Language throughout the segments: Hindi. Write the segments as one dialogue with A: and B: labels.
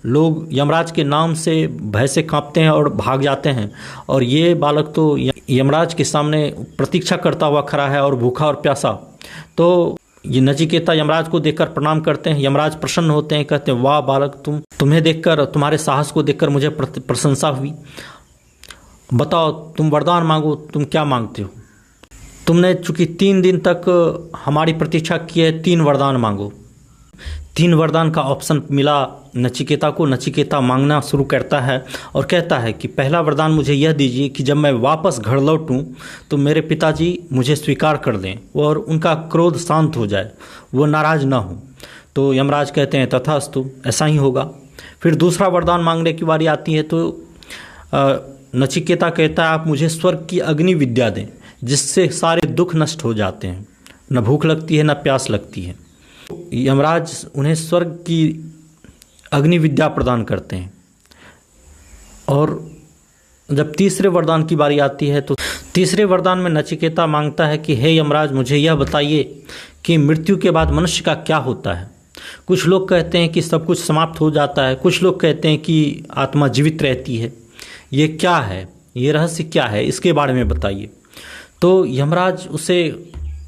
A: लोग यमराज के नाम से भय से कांपते हैं और भाग जाते हैं, और ये बालक तो यमराज के सामने प्रतीक्षा करता हुआ खड़ा है और भूखा और प्यासा। तो ये नचिकेता यमराज को देखकर प्रणाम करते हैं। यमराज प्रसन्न होते हैं, कहते हैं वाह बालक, तुम्हें देखकर, तुम्हारे साहस को देखकर मुझे प्रशंसा हुई। बताओ, तुम वरदान मांगो, तुम क्या मांगते हो? तुमने चूंकि 3 दिन तक हमारी प्रतीक्षा की है, 3 वरदान मांगो। 3 वरदान का ऑप्शन मिला नचिकेता को। नचिकेता मांगना शुरू करता है और कहता है कि पहला वरदान मुझे यह दीजिए कि जब मैं वापस घर लौटूं तो मेरे पिताजी मुझे स्वीकार कर दें और उनका क्रोध शांत हो जाए, वो नाराज़ ना हो। तो यमराज कहते हैं तथास्तु, ऐसा ही होगा। फिर दूसरा वरदान मांगने की बारी आती है तो नचिकेता कहता है आप मुझे स्वर्ग की अग्नि विद्या दें, जिससे सारे दुख नष्ट हो जाते हैं, न भूख लगती है न प्यास लगती है। यमराज उन्हें स्वर्ग की अग्नि विद्या प्रदान करते हैं। और जब तीसरे वरदान की बारी आती है तो तीसरे वरदान में नचिकेता मांगता है कि हे यमराज, मुझे यह बताइए कि मृत्यु के बाद मनुष्य का क्या होता है। कुछ लोग कहते हैं कि सब कुछ समाप्त हो जाता है, कुछ लोग कहते हैं कि आत्मा जीवित रहती है। ये क्या है, ये रहस्य क्या है, इसके बारे में बताइए। तो यमराज उसे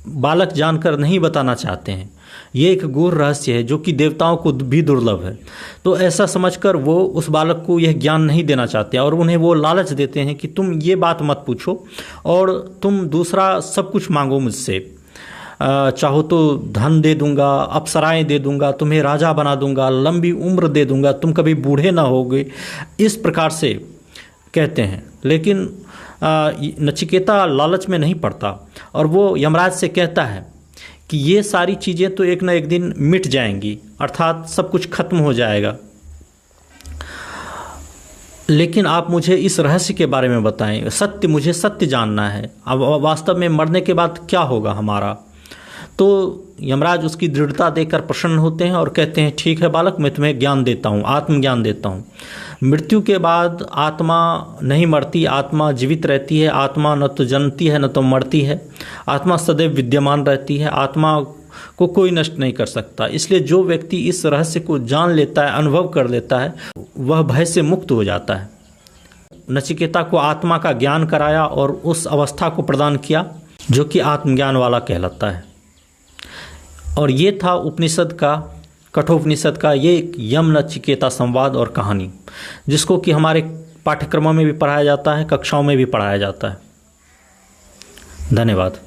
A: बालक जानकर नहीं बताना चाहते हैं। ये एक गूढ़ रहस्य है जो कि देवताओं को भी दुर्लभ है। तो ऐसा समझकर वो उस बालक को यह ज्ञान नहीं देना चाहते और उन्हें वो लालच देते हैं कि तुम ये बात मत पूछो और तुम दूसरा सब कुछ मांगो मुझसे। चाहो तो धन दे दूंगा, अप्सराएं दे दूंगा, तुम्हें राजा बना दूंगा, लंबी उम्र दे दूंगा, तुम कभी बूढ़े ना होगे, इस प्रकार से कहते हैं। लेकिन नचिकेता लालच में नहीं पड़ता और वो यमराज से कहता है कि ये सारी चीज़ें तो एक न एक दिन मिट जाएंगी, अर्थात सब कुछ खत्म हो जाएगा, लेकिन आप मुझे इस रहस्य के बारे में बताएं। सत्य, मुझे सत्य जानना है। अब वास्तव में मरने के बाद क्या होगा हमारा। तो यमराज उसकी दृढ़ता देखकर प्रसन्न होते हैं और कहते हैं ठीक है बालक, मैं तुम्हें ज्ञान देता हूँ, आत्मज्ञान देता हूँ। मृत्यु के बाद आत्मा नहीं मरती, आत्मा जीवित रहती है। आत्मा न तो जन्मती है न तो मरती है, आत्मा सदैव विद्यमान रहती है। आत्मा को कोई नष्ट नहीं कर सकता। इसलिए जो व्यक्ति इस रहस्य को जान लेता है, अनुभव कर लेता है, वह भय से मुक्त हो जाता है। नचिकेता को आत्मा का ज्ञान कराया और उस अवस्था को प्रदान किया जो कि आत्मज्ञान वाला कहलाता है। और ये था उपनिषद का, कठोपनिषद का ये यम नचिकेता संवाद और कहानी, जिसको कि हमारे पाठ्यक्रमों में भी पढ़ाया जाता है, कक्षाओं में भी पढ़ाया जाता है। धन्यवाद।